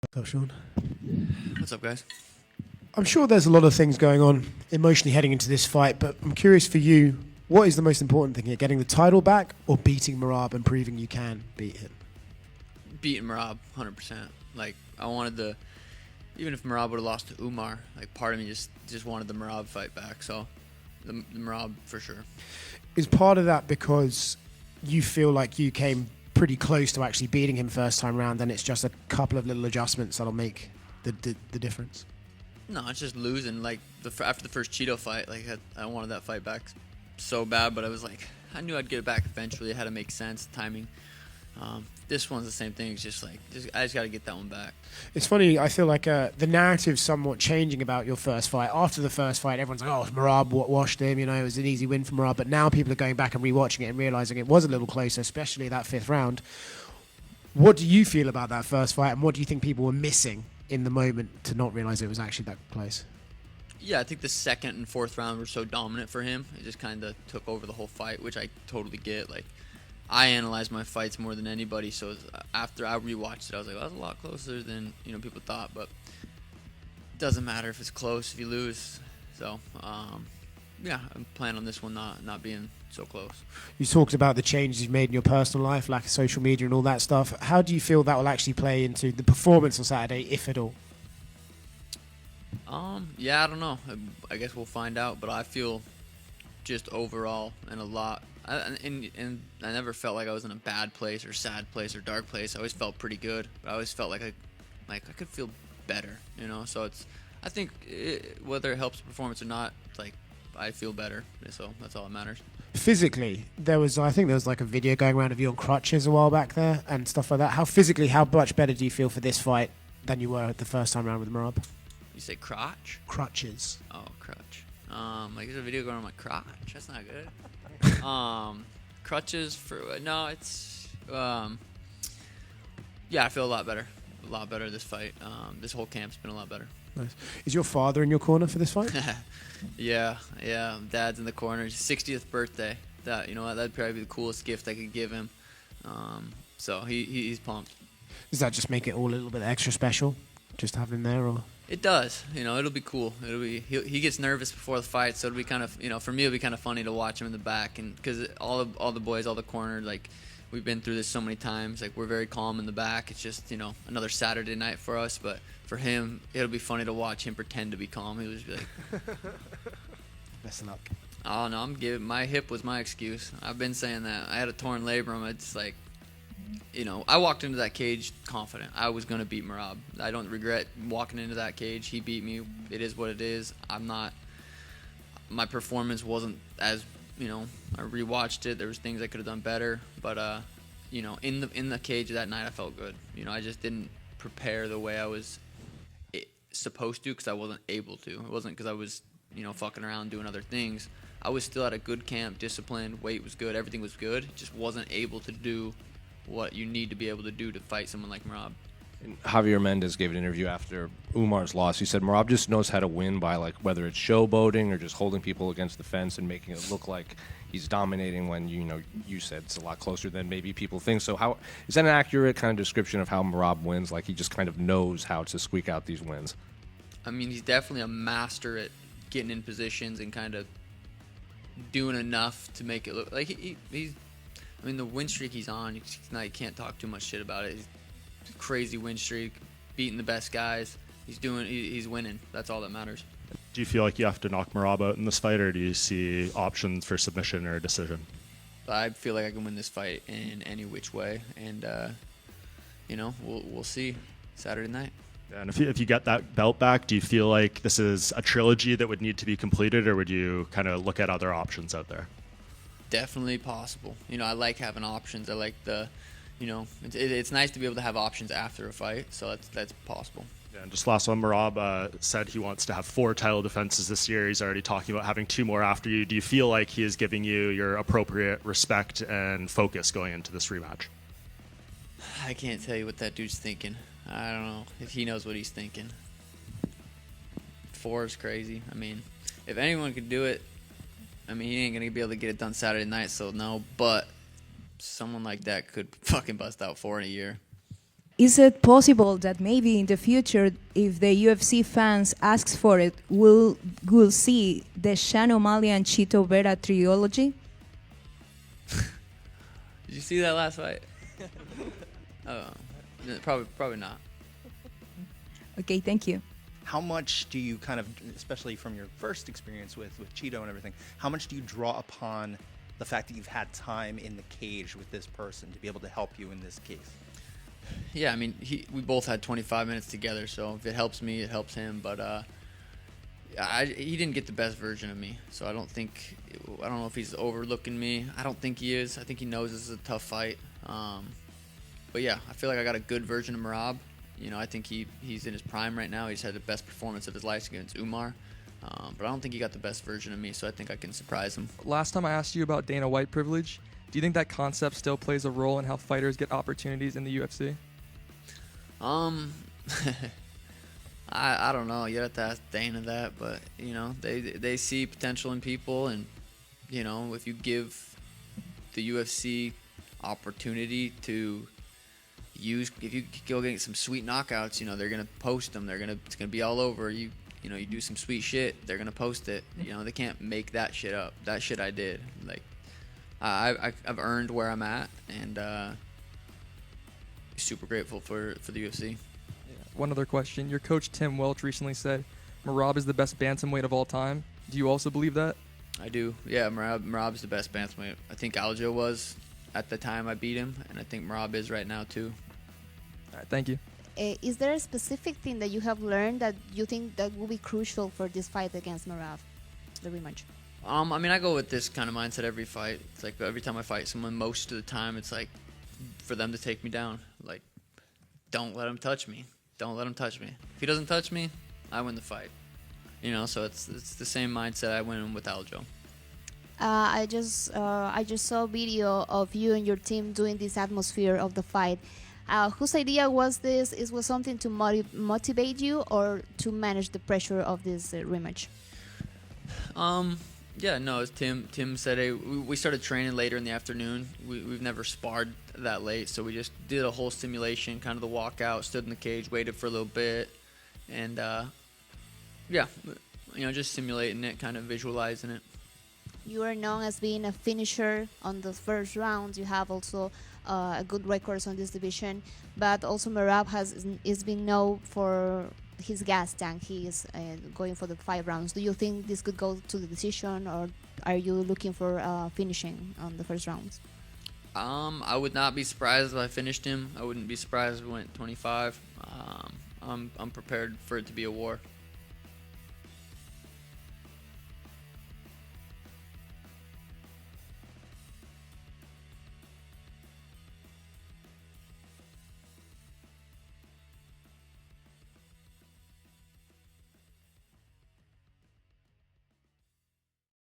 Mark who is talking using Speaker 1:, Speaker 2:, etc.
Speaker 1: What's up, Sean?
Speaker 2: What's up, guys?
Speaker 1: I'm sure there's a lot of things going on emotionally heading into this fight, but I'm curious for you, what is the most important thing here? Getting the title back or beating Merab and proving you can beat him?
Speaker 2: Beating Merab, 100%. Like, I wanted the... Even if Merab would have lost to Umar, like, part of me just wanted the Merab fight back. So, the Merab, for sure.
Speaker 1: Is part of that because you feel like you came pretty close to actually beating him first time round, and it's just a couple of little adjustments that'll make the difference?
Speaker 2: No, it's just losing. Like, after the first Cheeto fight, like, I wanted that fight back so bad, but I was like, I knew I'd get it back eventually. It had to make sense, timing. This one's the same thing. It's just like, I just got to get that one back.
Speaker 1: It's funny, I feel like the narrative's somewhat changing about your first fight. After the first fight, everyone's like, oh, Merab washed him, it was an easy win for Merab. But now people are going back and rewatching it and realizing it was a little closer, especially that fifth round. What do you feel about that first fight, and what do you think people were missing in the moment to not realize it was actually that close?
Speaker 2: Yeah, I think the second and fourth round were so dominant for him. It just kind of took over the whole fight, which I totally get. Like, I analyze my fights more than anybody, so after I rewatched it, I was like, well, that was a lot closer than people thought. But it doesn't matter if it's close, if you lose. So yeah, I'm planning on this one not being so close.
Speaker 1: You talked about the changes you've made in your personal life, lack of social media and all that stuff. How do you feel that will actually play into the performance on Saturday, if at all?
Speaker 2: Yeah, I don't know. I guess we'll find out. But I feel just overall and a lot. And I never felt like I was in a bad place or sad place or dark place. I always felt pretty good. But I always felt like I could feel better. So I think whether it helps performance or not, like, I feel better. So that's all that matters.
Speaker 1: Physically, I think there was like a video going around of you on crutches a while back there and stuff like that. How much better do you feel for this fight than you were the first time around with Merab?
Speaker 2: You say crotch?
Speaker 1: Crutches.
Speaker 2: Oh, crutch. Like, there's a video going on my crotch. That's not good. Crutches for no, it's yeah, I feel a lot better this fight. This whole camp's been a lot better.
Speaker 1: Nice. Is your father in your corner for this fight?
Speaker 2: yeah, Dad's in the corner. His 60th birthday. That'd probably be the coolest gift I could give him. So he's pumped.
Speaker 1: Does that just make it all a little bit extra special, just to have him there, or?
Speaker 2: It does. It'll be cool. He gets nervous before the fight, so it'll be kind of, for me, it'll be kind of funny to watch him in the back, and because all the boys, all the corner, like, we've been through this so many times. Like, we're very calm in the back. It's just, another Saturday night for us, but for him, it'll be funny to watch him pretend to be calm. He was just be like,
Speaker 1: Best of luck.
Speaker 2: oh no, my hip was my excuse. I've been saying that. I had a torn labrum. It's like, I walked into that cage confident. I was going to beat Merab. I don't regret walking into that cage. He beat me. It is what it is. My performance wasn't as, I rewatched it. There was things I could have done better. But, in the cage that night, I felt good. I just didn't prepare the way I was supposed to because I wasn't able to. It wasn't because I was, fucking around doing other things. I was still at a good camp, disciplined, weight was good, everything was good. Just wasn't able to do what you need to be able to do to fight someone like Merab.
Speaker 3: And Javier Mendez gave an interview after Umar's loss. He said Merab just knows how to win by, like, whether it's showboating or just holding people against the fence and making it look like he's dominating when, you said it's a lot closer than maybe people think. So how is that an accurate kind of description of how Merab wins? Like, he just kind of knows how to squeak out these wins.
Speaker 2: I mean, he's definitely a master at getting in positions and kind of doing enough to make it look like he's. I mean, the win streak he's on, you can't talk too much shit about it. He's a crazy win streak, beating the best guys. He's winning. That's all that matters.
Speaker 4: Do you feel like you have to knock Merab out in this fight, or do you see options for submission or decision?
Speaker 2: I feel like I can win this fight in any which way, and we'll see Saturday night.
Speaker 4: Yeah, and if you get that belt back, do you feel like this is a trilogy that would need to be completed, or would you kind of look at other options out there?
Speaker 2: Definitely possible. I like having options. I like it's nice to be able to have options after a fight, so that's possible.
Speaker 4: Yeah, and just last one, Merab said he wants to have 4 title defenses this year. He's already talking about having 2 more after you. Do you feel like he is giving you your appropriate respect and focus going into this rematch?
Speaker 2: I can't tell you what that dude's thinking. I don't know if he knows what he's thinking. 4 is crazy. I mean, if anyone could do it, he ain't going to be able to get it done Saturday night, so no. But someone like that could fucking bust out 4 in a year.
Speaker 5: is it possible that maybe in the future, if the UFC fans asks for it, we'll see the Sean O'Malley and Chito Vera trilogy?
Speaker 2: Did you see that last fight? Probably not.
Speaker 5: Okay, thank you.
Speaker 6: How much do you kind of, especially from your first experience with Cheeto and everything, how much do you draw upon the fact that you've had time in the cage with this person to be able to help you in this case?
Speaker 2: Yeah, I mean, we both had 25 minutes together, so if it helps me, it helps him. But he didn't get the best version of me, so I don't know if he's overlooking me. I don't think he is. I think he knows this is a tough fight. But yeah, I feel like I got a good version of Merab. You know, I think he's in his prime right now. He's had the best performance of his life against Umar. But I don't think he got the best version of me, so I think I can surprise him.
Speaker 7: Last time I asked you about Dana White privilege. Do you think that concept still plays a role in how fighters get opportunities in the UFC?
Speaker 2: I don't know. You have to ask Dana that, but you know, they see potential in people, and you know, if you give the UFC opportunity to if you go get some sweet knockouts, you know, they're gonna post them. It's gonna be all over you. You know, you do some sweet shit, they're gonna post it. You know, they can't make that shit up. That shit I did. Like, I've earned where I'm at, and super grateful for the UFC.
Speaker 7: One other question. Your coach Tim Welch recently said Merab is the best bantamweight of all time. Do you also believe that?
Speaker 2: I do. Yeah, Merab's the best bantamweight. I think Aljo was at the time I beat him, and I think Merab is right now too.
Speaker 7: All right, thank you.
Speaker 8: Is there a specific thing that you have learned that you think that will be crucial for this fight against Merab, the rematch?
Speaker 2: I mean, I go with this kind of mindset every fight. It's like every time I fight someone, most of the time, it's like for them to take me down. Like, don't let him touch me. Don't let him touch me. If he doesn't touch me, I win the fight. You know, so it's the same mindset I went in with Aljo.
Speaker 8: I just saw a video of you and your team doing this atmosphere of the fight. Whose idea was this? It was something to motivate you or to manage the pressure of this rematch?
Speaker 2: Yeah, no, it's Tim. Tim said, hey, we started training later in the afternoon. We've never sparred that late, so we just did a whole simulation, kind of the walkout, stood in the cage, waited for a little bit, and yeah, you know, just simulating it, kind of visualizing it.
Speaker 8: You are known as being a finisher on the first rounds. You have also a good records on this division, but also Merab is being known for his gas tank. He is going for the 5 rounds. Do you think this could go to the decision, or are you looking for finishing on the first rounds?
Speaker 2: I would not be surprised if I finished him. I wouldn't be surprised if we went 25. I'm prepared for it to be a war.